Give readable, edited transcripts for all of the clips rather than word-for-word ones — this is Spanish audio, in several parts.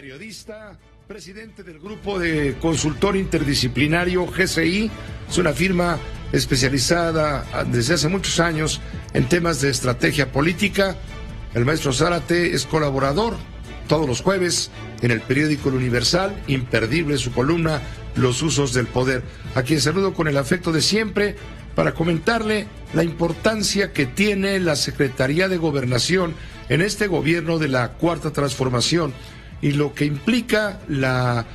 periodista, presidente del grupo de consultor interdisciplinario GCI. Es una firma especializada desde hace muchos años en temas de estrategia política. El maestro Zárate es colaborador todos los jueves en el periódico El Universal, imperdible su columna Los usos del poder, a quien saludo con el afecto de siempre para comentarle la importancia que tiene la Secretaría de Gobernación en este gobierno de la Cuarta Transformación y lo que implica la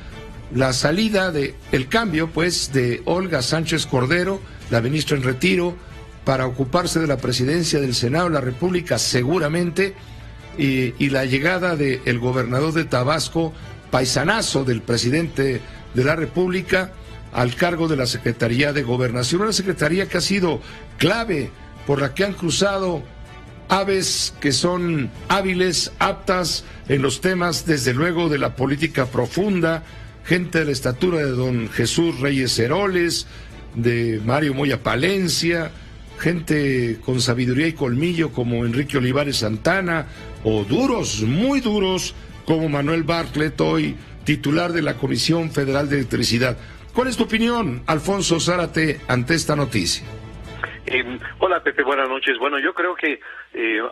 salida el cambio pues de Olga Sánchez Cordero, la ministra en retiro, para ocuparse de la presidencia del Senado de la República seguramente, y la llegada del gobernador de Tabasco, paisanazo del presidente de la República, al cargo de la Secretaría de Gobernación, una secretaría que ha sido clave, por la que han cruzado aves que son hábiles, aptas en los temas, desde luego, de la política profunda, gente de la estatura de don Jesús Reyes Heroles, de Mario Moya Palencia, gente con sabiduría y colmillo como Enrique Olivares Santana, o duros, muy duros, como Manuel Bartlett, hoy titular de la Comisión Federal de Electricidad. ¿Cuál es tu opinión, Alfonso Zárate, ante esta noticia? Hola, Pepe, buenas noches. Bueno, yo creo que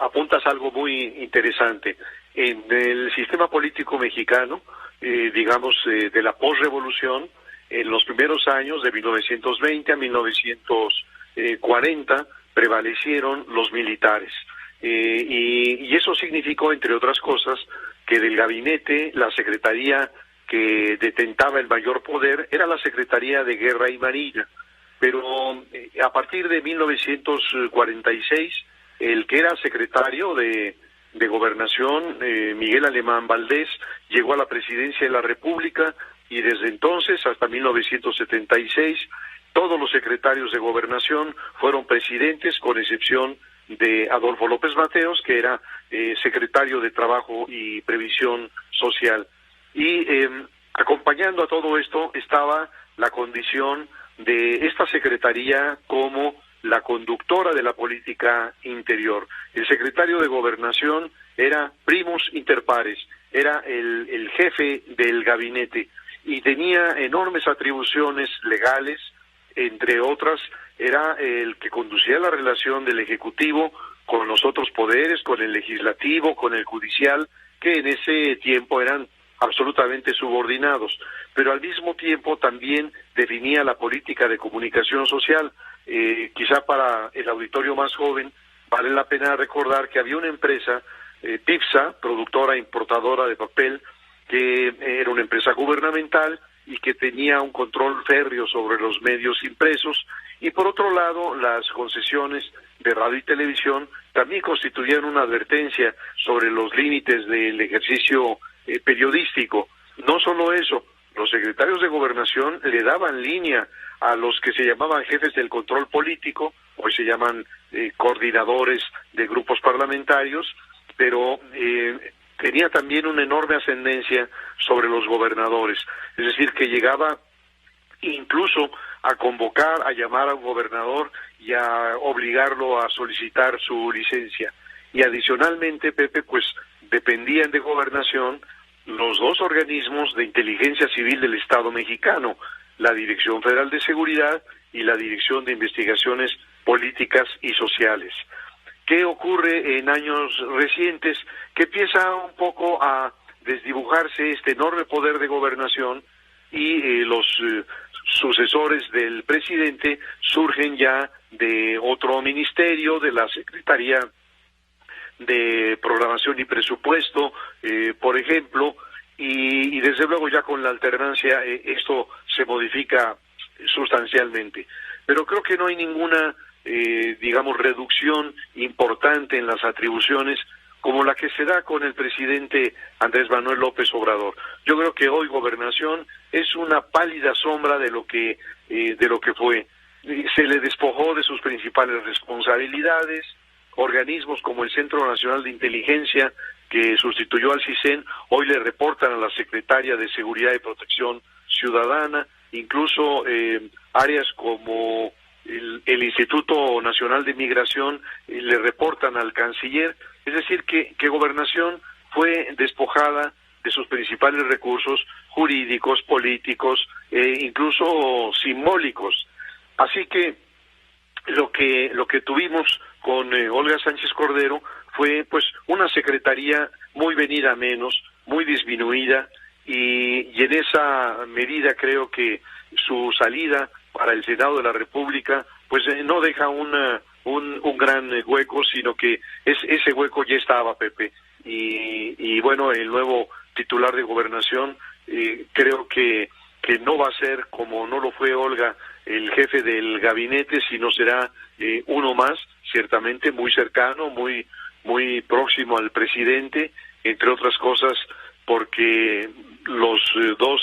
apuntas algo muy interesante. En el sistema político mexicano, digamos, de la posrevolución, en los primeros años, de 1920 a 1940, prevalecieron los militares. Y eso significó, entre otras cosas, que del gabinete, la secretaría que detentaba el mayor poder era la Secretaría de Guerra y Marina. Pero a partir de 1946, el que era secretario de Gobernación, Miguel Alemán Valdés, llegó a la presidencia de la República, y desde entonces hasta 1976, todos los secretarios de Gobernación fueron presidentes, con excepción de Adolfo López Mateos, que era secretario de Trabajo y Previsión Social. Y acompañando a todo esto estaba la condición de esta secretaría como la conductora de la política interior. El secretario de Gobernación era primus inter pares, era el jefe del gabinete y tenía enormes atribuciones legales. Entre otras, era el que conducía la relación del Ejecutivo con los otros poderes, con el Legislativo, con el Judicial, que en ese tiempo eran absolutamente subordinados, pero al mismo tiempo también definía la política de comunicación social. Quizá para el auditorio más joven vale la pena recordar que había una empresa, PIPSA, productora e importadora de papel, que era una empresa gubernamental y que tenía un control férreo sobre los medios impresos, y por otro lado las concesiones de radio y televisión también constituían una advertencia sobre los límites del ejercicio periodístico. No solo eso, los secretarios de Gobernación le daban línea a los que se llamaban jefes del control político, hoy se llaman coordinadores de grupos parlamentarios, pero tenía también una enorme ascendencia sobre los gobernadores, es decir, que llegaba incluso a convocar, a llamar a un gobernador y a obligarlo a solicitar su licencia. Y adicionalmente, Pepe, pues dependían de Gobernación los dos organismos de inteligencia civil del Estado mexicano, la Dirección Federal de Seguridad y la Dirección de Investigaciones Políticas y Sociales. ¿Qué ocurre en años recientes? Que empieza un poco a desdibujarse este enorme poder de Gobernación, y los sucesores del presidente surgen ya de otro ministerio, de la Secretaría de Programación y Presupuesto, por ejemplo, y desde luego ya con la alternancia esto se modifica sustancialmente. Pero creo que no hay ninguna, digamos, reducción importante en las atribuciones como la que se da con el presidente Andrés Manuel López Obrador. Yo creo que hoy Gobernación es una pálida sombra de lo que fue. Se le despojó de sus principales responsabilidades. Organismos como el Centro Nacional de Inteligencia, que sustituyó al CISEN, hoy le reportan a la Secretaria de Seguridad y Protección Ciudadana. Incluso áreas como el Instituto Nacional de Migración le reportan al canciller. Es decir, que Gobernación fue despojada de de sus principales recursos jurídicos, políticos e incluso simbólicos. Así que lo que tuvimos con Olga Sánchez Cordero fue pues una secretaría muy venida a menos, muy disminuida, y en esa medida creo que su salida para el Senado de la República pues no deja un gran hueco, sino que ese hueco ya estaba, Pepe, y bueno, el nuevo titular de Gobernación creo que no va a ser, como no lo fue Olga, el jefe del gabinete, sino será uno más, ciertamente muy cercano, muy próximo al presidente, entre otras cosas porque los dos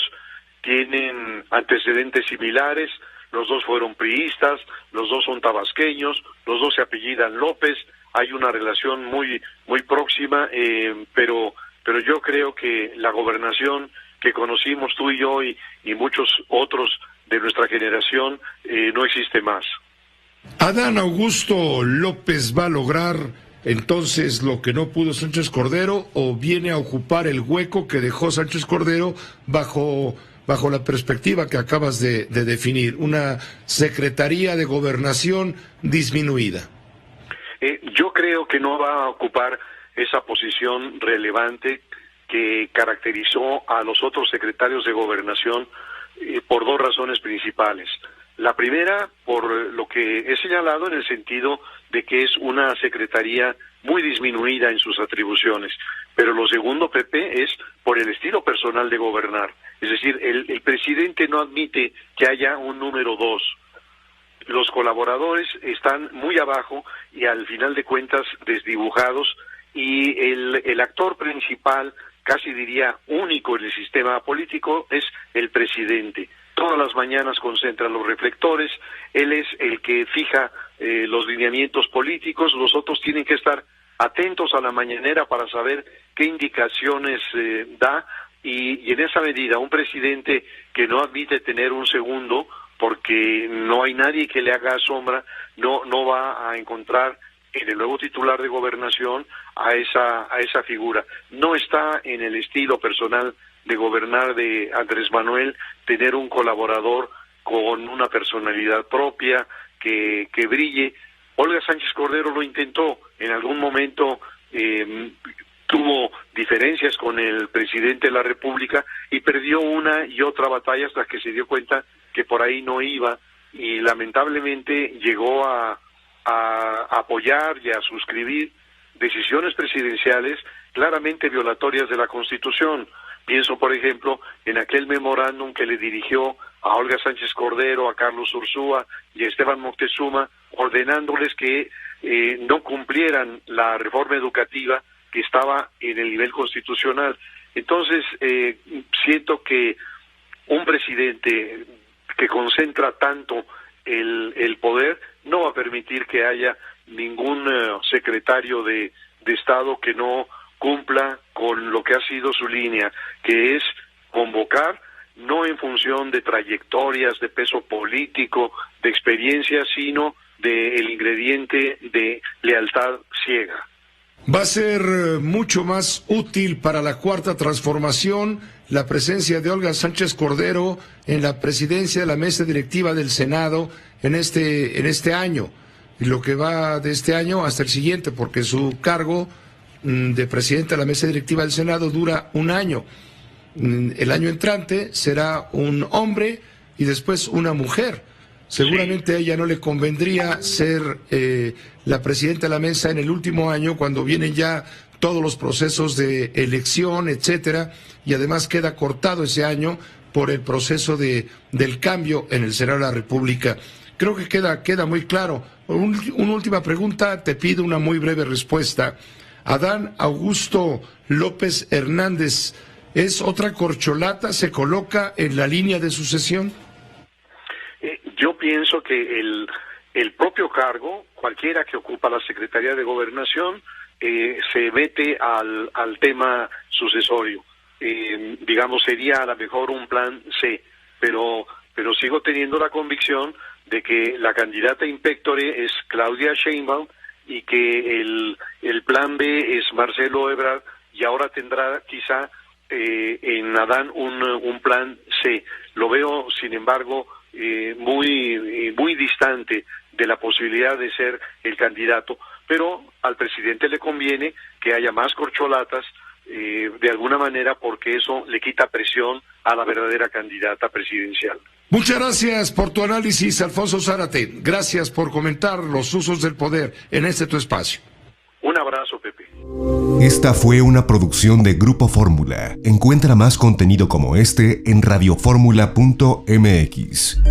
tienen antecedentes similares, los dos fueron priistas, los dos son tabasqueños, los dos se apellidan López, hay una relación muy próxima, pero yo creo que la gobernación que conocimos tú y yo y muchos otros de nuestra generación no existe más. Adán Augusto López va a lograr entonces lo que no pudo Sánchez Cordero, o viene a ocupar el hueco que dejó Sánchez Cordero bajo la perspectiva que acabas de definir, una Secretaría de Gobernación disminuida. Yo creo que no va a ocupar esa posición relevante que caracterizó a los otros secretarios de Gobernación por dos razones principales. La primera, por lo que he señalado, en el sentido de que es una secretaría muy disminuida en sus atribuciones. Pero lo segundo, Pepe, es por el estilo personal de gobernar. Es decir, el presidente no admite que haya un número dos. Los colaboradores están muy abajo y al final de cuentas desdibujados, y el actor principal, casi diría único en el sistema político, es el presidente. Todas las mañanas concentran los reflectores, él es el que fija los lineamientos políticos, los otros tienen que estar atentos a la mañanera para saber qué indicaciones da, y en esa medida un presidente que no admite tener un segundo, porque no hay nadie que le haga sombra, no va a encontrar en el nuevo titular de Gobernación a esa figura. No está en el estilo personal de gobernar de Andrés Manuel tener un colaborador con una personalidad propia que brille. Olga Sánchez Cordero lo intentó, en algún momento tuvo diferencias con el presidente de la República y perdió una y otra batalla hasta que se dio cuenta que por ahí no iba, y lamentablemente llegó a apoyar y a suscribir decisiones presidenciales claramente violatorias de la Constitución. Pienso, por ejemplo, en aquel memorándum que le dirigió a Olga Sánchez Cordero, a Carlos Ursúa y a Esteban Moctezuma, ordenándoles que no cumplieran la reforma educativa que estaba en el nivel constitucional. Entonces, siento que un presidente que concentra tanto el poder no va a permitir que haya ningún secretario de Estado que no cumpla con lo que ha sido su línea, que es convocar no en función de trayectorias, de peso político, de experiencia, sino del ingrediente de lealtad ciega. Va a ser mucho más útil para la Cuarta Transformación la presencia de Olga Sánchez Cordero en la presidencia de la mesa directiva del Senado en este año, y lo que va de este año hasta el siguiente, porque su cargo de presidente de la mesa directiva del Senado dura un año. El año entrante será un hombre y después una mujer. Seguramente a ella no le convendría ser la presidenta de la mesa en el último año, cuando vienen ya todos los procesos de elección, etcétera, y además queda cortado ese año por el proceso del cambio en el Senado de la República. Creo que queda muy claro. Una última pregunta, te pido una muy breve respuesta. Adán Augusto López Hernández, ¿es otra corcholata? ¿Se coloca en la línea de sucesión? Yo pienso que el propio cargo, cualquiera que ocupa la Secretaría de Gobernación, se mete al tema sucesorio. Digamos, sería a lo mejor un plan C, pero sigo teniendo la convicción de que la candidata in pectore es Claudia Sheinbaum y que el plan B es Marcelo Ebrard, y ahora tendrá quizá en Adán un plan C. Lo veo, sin embargo, muy distante de la posibilidad de ser el candidato, pero al presidente le conviene que haya más corcholatas de alguna manera, porque eso le quita presión a la verdadera candidata presidencial. Muchas gracias por tu análisis, Alfonso Zárate. Gracias por comentar los usos del poder en tu espacio. Un abrazo, Pepe. Esta fue una producción de Grupo Fórmula. Encuentra más contenido como este en radioformula.mx.